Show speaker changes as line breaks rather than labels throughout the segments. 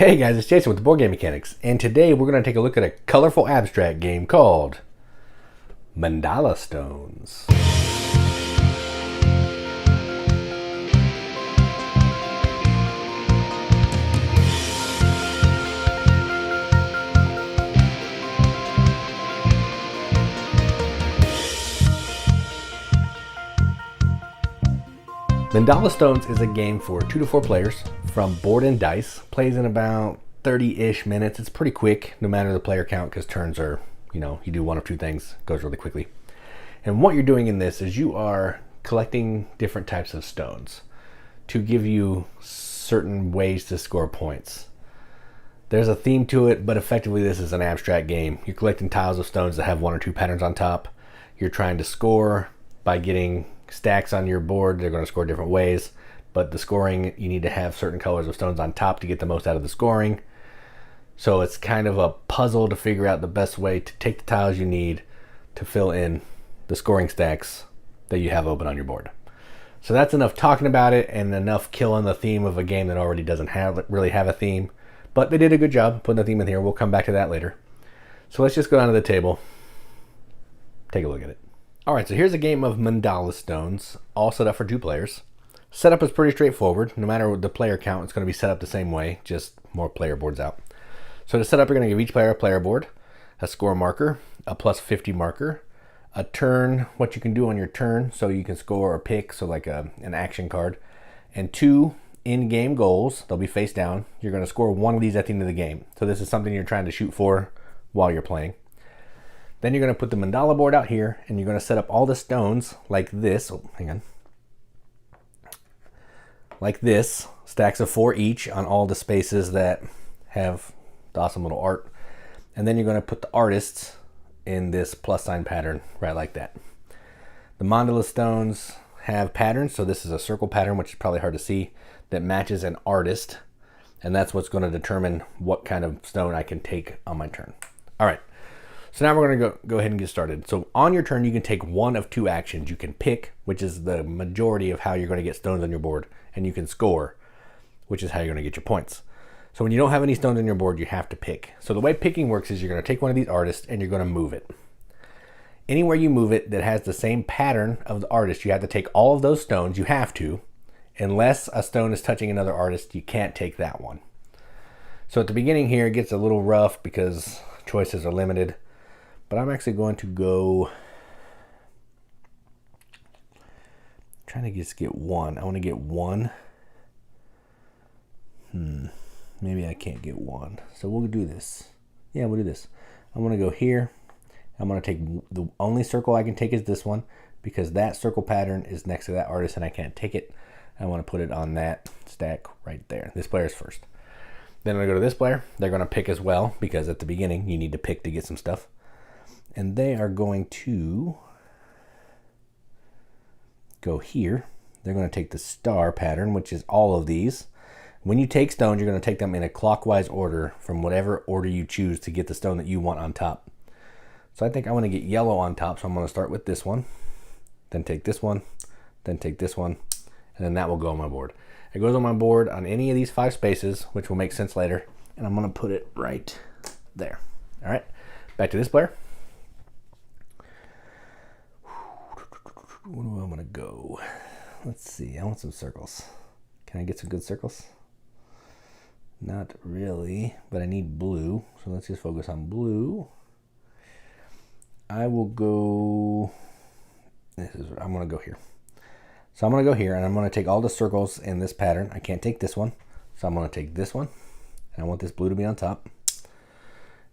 Hey guys, it's Jason with the Board Game Mechanics, and today we're going to take a look at a colorful abstract game called Mandala Stones. Mandala Stones is a game for 2 to 4 players from Board and Dice. Plays in about 30-ish minutes. It's pretty quick, no matter the player count, because turns are, you do one of two things, goes really quickly. And what you're doing in this is you are collecting different types of stones to give you certain ways to score points. There's a theme to it, but effectively this is an abstract game. You're collecting tiles of stones that have one or two patterns on top. You're trying to score by getting stacks on your board. They're going to score different ways, but the scoring, you need to have certain colors of stones on top to get the most out of the scoring. So it's kind of a puzzle to figure out the best way to take the tiles you need to fill in the scoring stacks that you have open on your board. So that's enough talking about it and enough killing the theme of a game that already doesn't really have a theme, but they did a good job putting the theme in here. We'll come back to that later. So let's just go down to the table, take a look at it. All right, so here's a game of Mandala Stones, all set up for 2 players. Setup is pretty straightforward. No matter the player count, it's going to be set up the same way, just more player boards out. So to set up, you're going to give each player a player board, a score marker, a +50 marker, a turn, what you can do on your turn, so you can score or pick, so like an action card, and 2 in-game goals. They'll be face down. You're going to score one of these at the end of the game. So this is something you're trying to shoot for while you're playing. Then you're going to put the mandala board out here, and you're going to set up all the stones like this. Oh, hang on. Like this, stacks of 4 each on all the spaces that have the awesome little art. And then you're going to put the artists in this plus sign pattern, right like that. The mandala stones have patterns, so this is a circle pattern, which is probably hard to see, that matches an artist. And that's what's going to determine what kind of stone I can take on my turn. All right. So now we're going to go ahead and get started. So on your turn, you can take one of 2 actions. You can pick, which is the majority of how you're going to get stones on your board, and you can score, which is how you're going to get your points. So when you don't have any stones on your board, you have to pick. So the way picking works is you're going to take one of these artists and you're going to move it. Anywhere you move it that has the same pattern of the artist, you have to take all of those stones. You have to. Unless a stone is touching another artist, you can't take that one. So at the beginning here, it gets a little rough because choices are limited. But I'm actually going to go, trying to just get one. I want to get one. Maybe I can't get one. So we'll do this. Yeah, we'll do this. I'm going to go here. I'm going to take the only circle I can take is this one because that circle pattern is next to that artist and I can't take it. I want to put it on that stack right there. This player's first. Then I'm going to go to this player. They're going to pick as well because at the beginning you need to pick to get some stuff. And they are going to go here. They're going to take the star pattern, which is all of these. When you take stones, you're going to take them in a clockwise order from whatever order you choose to get the stone that you want on top. So I think I want to get yellow on top, so I'm going to start with this one, then take this one, then take this one, and then that will go on my board. It goes on my board on any of these 5 spaces, which will make sense later, and I'm going to put it right there. All right, back to this player. Where do I want to go? Let's see. I want some circles. Can I get some good circles? Not really, but I need blue. So let's just focus on blue. I will go. I'm going to go here. So I'm going to go here, and I'm going to take all the circles in this pattern. I can't take this one, so I'm going to take this one, and I want this blue to be on top.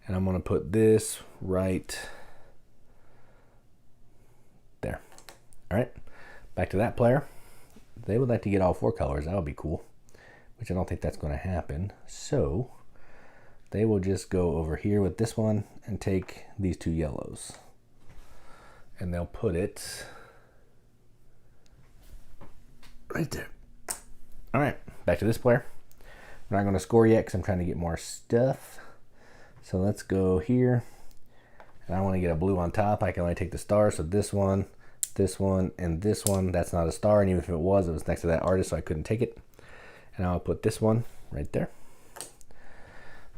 And I'm going to put this right there. All right, back to that player. They would like to get all 4 colors. That would be cool, which I don't think that's going to happen. So they will just go over here with this one and take these 2 yellows. And they'll put it right there. All right, back to this player. I'm not going to score yet because I'm trying to get more stuff. So let's go here. And I want to get a blue on top. I can only take the star, so this one, and this one. That's not a star, and even if it was next to that artist, so I couldn't take it. And I'll put this one right there.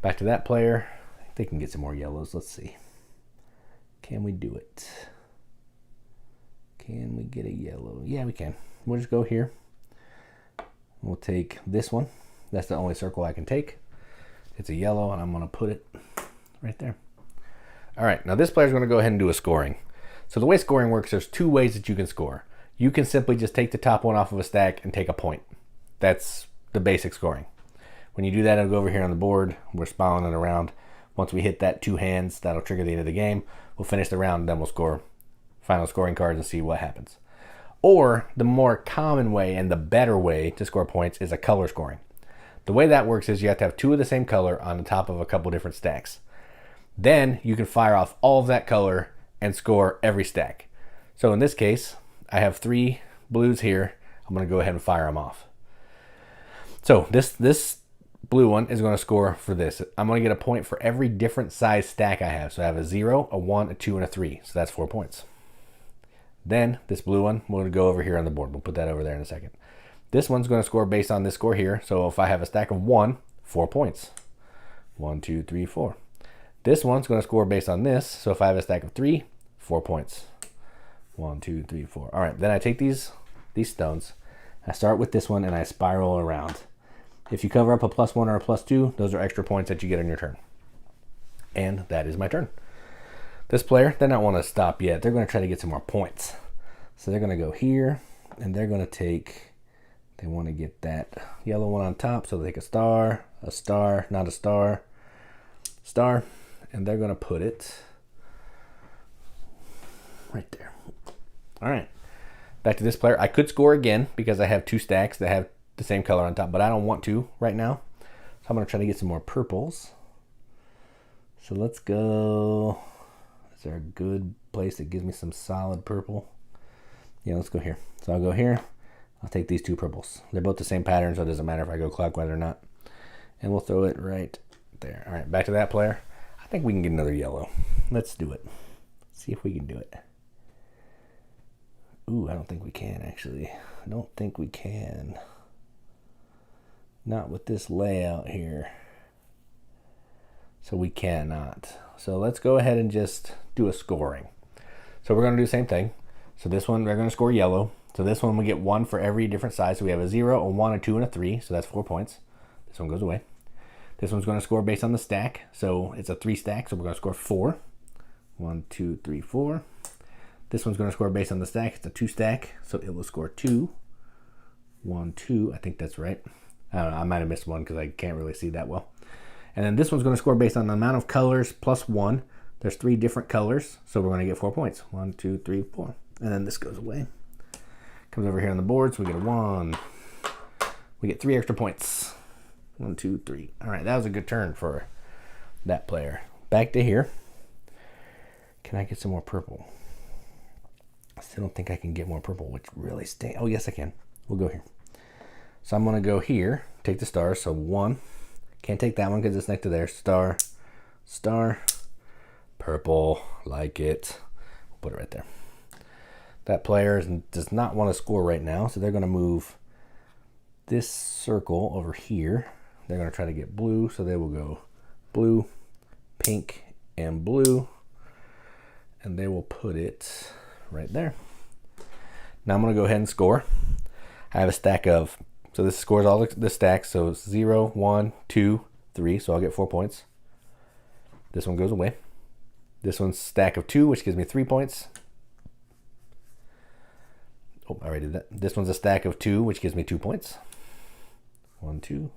Back to that player. I think they can get some more yellows. Let's see. Can we do it? Can we get a yellow? Yeah, we can. We'll just go here. We'll take this one. That's the only circle I can take. It's a yellow, and I'm going to put it right there. All right, now this player's going to go ahead and do a scoring. So the way scoring works, there's two ways that you can score. You can simply just take the top one off of a stack and take a point. That's the basic scoring. When you do that, it'll go over here on the board. We're spiraling it around. Once we hit that 2 hands, that'll trigger the end of the game. We'll finish the round, and then we'll score final scoring cards and see what happens. Or the more common way and the better way to score points is a color scoring. The way that works is you have to have 2 of the same color on the top of a couple different stacks. Then you can fire off all of that color and score every stack. So in this case, I have 3 blues here. I'm going to go ahead and fire them off. So this blue one is going to score for this. I'm going to get a point for every different size stack I have. So I have a 0, a 1, a 2, and a 3. So that's 4 points. Then this blue one, we're going to go over here on the board. We'll put that over there in a second. This one's going to score based on this score here. So if I have a stack of 1, 4 points. 1, 2, 3, 4. This one's going to score based on this. So if I have a stack of 3, 4 points. 1, 2, 3, 4. All right, then I take these stones. I start with this one and I spiral around. If you cover up a +1 or a +2, those are extra points that you get on your turn. And that is my turn. This player, they're not want to stop yet. They're going to try to get some more points. So they're going to go here, and they're going to take, they want to get that yellow one on top. So they take a star, not a star, and they're going to put it right there. All right. Back to this player. I could score again because I have 2 stacks that have the same color on top, but I don't want to right now. So I'm going to try to get some more purples. So let's go. Is there a good place that gives me some solid purple? Yeah, let's go here. So I'll go here. I'll take these 2 purples. They're both the same pattern, so it doesn't matter if I go clockwise or not. And we'll throw it right there. All right, back to that player. I think we can get another yellow. Let's do it. See if we can do it. Ooh, I don't think we can, actually. I don't think we can. Not with this layout here. So we cannot. So let's go ahead and just do a scoring. So we're going to do the same thing. So this one, we're going to score yellow. So this one, we get 1 for every different size. So we have a 0, a 1, a 2, and a 3. So that's 4 points. This one goes away. This one's going to score based on the stack. So it's a 3 stack. So we're going to score 4. 1, 2, 3, 4. This one's going to score based on the stack. It's a 2 stack. So it will score 2. 1, 2. I think that's right. I don't know. I might have missed one because I can't really see that well. And then this one's going to score based on the amount of colors plus 1. There's 3 different colors, so we're going to get 4 points. 1, 2, 3, 4. And then this goes away. Comes over here on the board, so we get a 1. We get 3 extra points. 1, 2, 3. All right, that was a good turn for that player. Back to here. Can I get some more purple? I still don't think I can get more purple, which really stinks. Oh, yes, I can. We'll go here. So I'm going to go here, take the stars. So 1. Can't take that one because it's next to there. Star, star, purple, like it. We'll put it right there. That player does not want to score right now, so they're going to move this circle over here. They're going to try to get blue, so they will go blue, pink, and blue. And they will put it right there. Now I'm going to go ahead and score. I have a stack of... So this scores all the stacks. So it's 0, 1, 2, 3. So I'll get 4 points. This one goes away. This one's stack of 2, which gives me 3 points. Oh, I already did that. This one's a stack of 2, which gives me 2 points. 1, 2.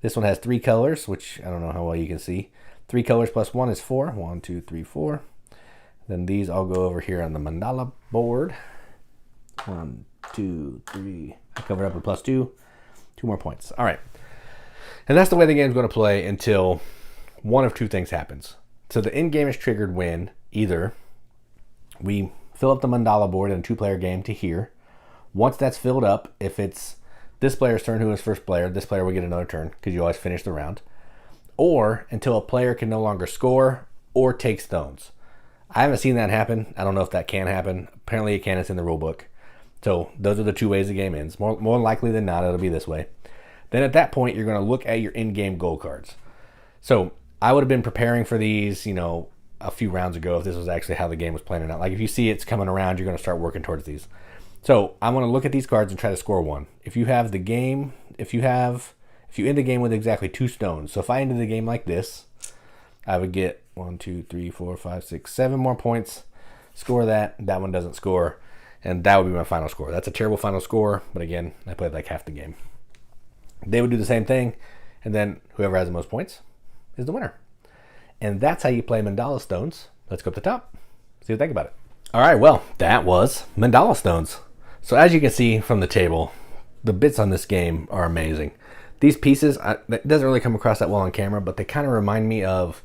This one has 3 colors, which I don't know how well you can see. 3 colors plus 1 is 4. 1, 2, 3, 4. Then these all go over here on the mandala board. 1, 2, 3. I cover up with +2. 2 more points. All right. And that's the way the game's going to play until one of 2 things happens. So the end game is triggered when either we fill up the mandala board in a 2-player game to here. Once that's filled up, if it's this player's turn who is first player, this player will get another turn because you always finish the round. Or until a player can no longer score or take stones. I haven't seen that happen. I don't know if that can happen. Apparently it can. It's in the rule book. So those are the 2 ways the game ends. More likely than not, it'll be this way. Then at that point, you're going to look at your in-game goal cards. So I would have been preparing for these, a few rounds ago if this was actually how the game was planning out. Like if you see it's coming around, you're going to start working towards these. So I want to look at these cards and try to score one. If you end the game with exactly 2 stones. So if I ended the game like this, I would get 1, 2, 3, 4, 5, 6, 7 more points. Score that. That one doesn't score. And that would be my final score. That's a terrible final score. But again, I played like half the game. They would do the same thing. And then whoever has the most points is the winner. And that's how you play Mandala Stones. Let's go up the top. See what you think about it. All right, well, that was Mandala Stones. So as you can see from the table, the bits on this game are amazing. These pieces, it doesn't really come across that well on camera, but they kind of remind me of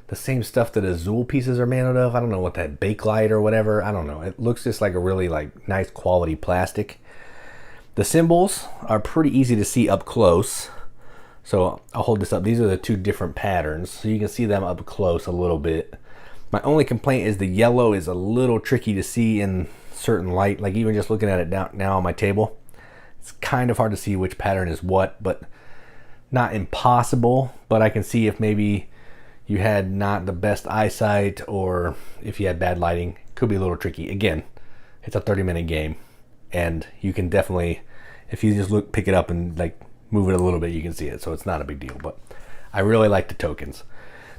the same stuff that Azul pieces are made out of. I don't know what that Bakelite or whatever. I don't know. It looks just like a really nice quality plastic. The symbols are pretty easy to see up close. So I'll hold this up. These are the 2 different patterns. So you can see them up close a little bit. My only complaint is the yellow is a little tricky to see in certain light. Like even just looking at it now on my table, it's kind of hard to see which pattern is what, but not impossible. But I can see if maybe you had not the best eyesight or if you had bad lighting, it could be a little tricky. Again, it's a 30-minute game and you can definitely, if you just pick it up and move it a little bit, you can see it. So it's not a big deal, but I really like the tokens.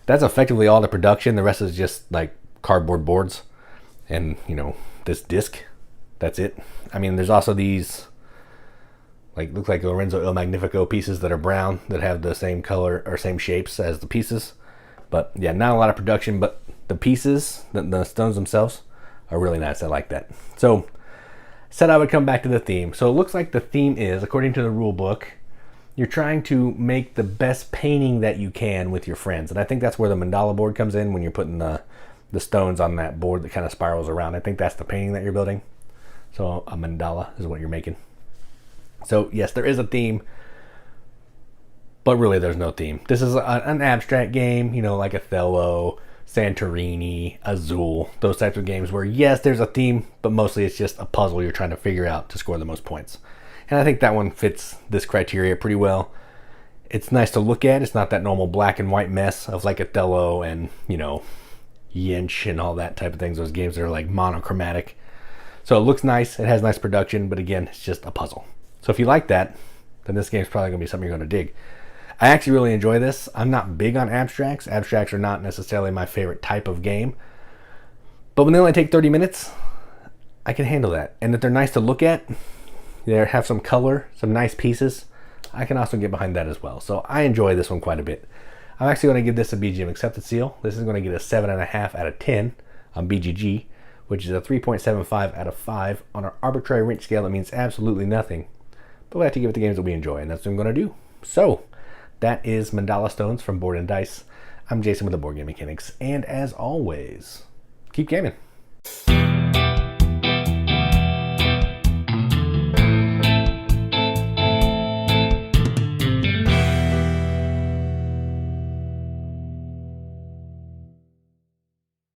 That's effectively all the production. The rest is just like cardboard boards and, this disc. That's it. I mean, there's also these look like Lorenzo Il Magnifico pieces that are brown that have the same color or same shapes as the pieces. But yeah, not a lot of production, but the pieces, the stones themselves are really nice. I like that. So said I would come back to the theme. So it looks like the theme is, according to the rule book, you're trying to make the best painting that you can with your friends. And I think that's where the mandala board comes in, when you're putting the stones on that board that kind of spirals around. I think that's the painting that you're building. So a mandala is what you're making. So yes, there is a theme, but really there's no theme. This is an abstract game, like Othello, Santorini, Azul, those types of games where yes, there's a theme, but mostly it's just a puzzle you're trying to figure out to score the most points. And I think that one fits this criteria pretty well. It's nice to look at. It's not that normal black and white mess of like Othello and, Yinch and all that type of things. Those games that are monochromatic. So it looks nice. It has nice production, but again, it's just a puzzle. So if you like that, then this game's probably going to be something you're going to dig. I actually really enjoy this. I'm not big on abstracts. Abstracts are not necessarily my favorite type of game. But when they only take 30 minutes, I can handle that. And if they're nice to look at, they have some color, some nice pieces, I can also get behind that as well. So I enjoy this one quite a bit. I'm actually going to give this a BGM accepted seal. This is going to get a 7.5 out of 10 on BGG, which is a 3.75 out of 5. On our arbitrary wrench scale, it means absolutely nothing. But we have to give it the games that we enjoy, and that's what I'm going to do. So that is Mandala Stones from Board and Dice. I'm Jason with the Board Game Mechanics, and as always, keep gaming.